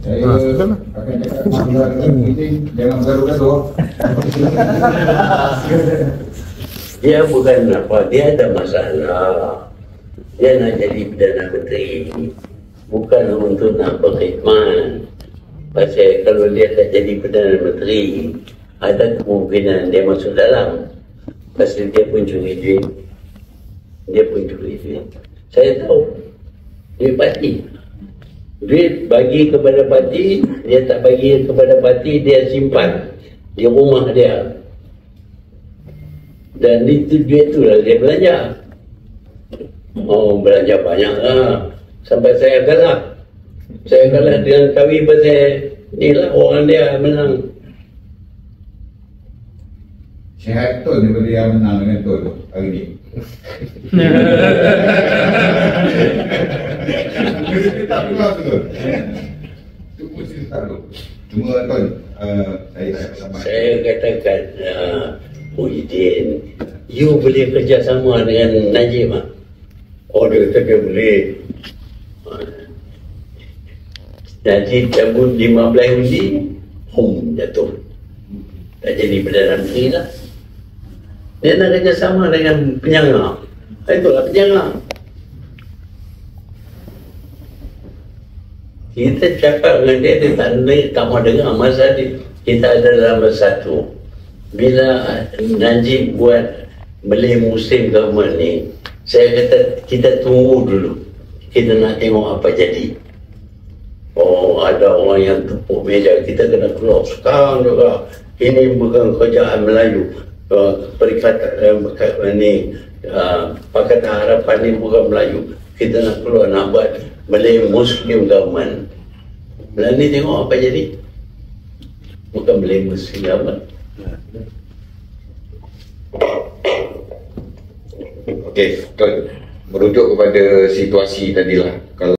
Saya akan cakap dengan meeting, jangan gaduh-gaduh. Dia bukan apa, dia ada masalah. Dia nak jadi Perdana Menteri, bukan untuk nak berkhidmat. Pasal kalau dia tak jadi Perdana Menteri, ada kemungkinan dia masuk dalam. Pasal dia pun curi duit. Saya tahu, duit parti. Duit bagi kepada parti, dia tak bagi kepada parti, dia simpan di rumah dia. Dan itu duit tu lah dia belanja. Oh, belanja banyak lah. Sampai saya kalah. Saya kalah dengan Kawi pasal ni lah orang dia menang. Sihat betul daripada yang menang dengan Tun hari ni. Kita tak keluar betul. Itu mesti tak betul. Cuma Tun, saya tak sama. Saya katakan, Muhyiddin, you boleh kerjasama dengan Najib tak? Oh, dia kata dia boleh. Najib cabut 15 undi, jatuh. Tak jadi Perdana Menteri lah. Dia nak kerjasama dengan penyangga. Itulah penyangga. Kita cakap dengan dia, dia tak mau dengar. Masa kita ada dalam bersatu. Bila Najib buat beli Muslim government ni, saya kata kita tunggu dulu. Kita nak tengok apa jadi. Oh, ada orang yang tepuk meja, kita kena keluar sekarang juga. Ini bukan kerjaan Melayu. Perikatan Pakatan Harapan ni bukan Melayu. Kita nak keluar nak buat beli Muslim government. Nanti tengok apa jadi. Bukan beli Muslim government. Okey, Tuan, merujuk kepada situasi tadilah. Kalau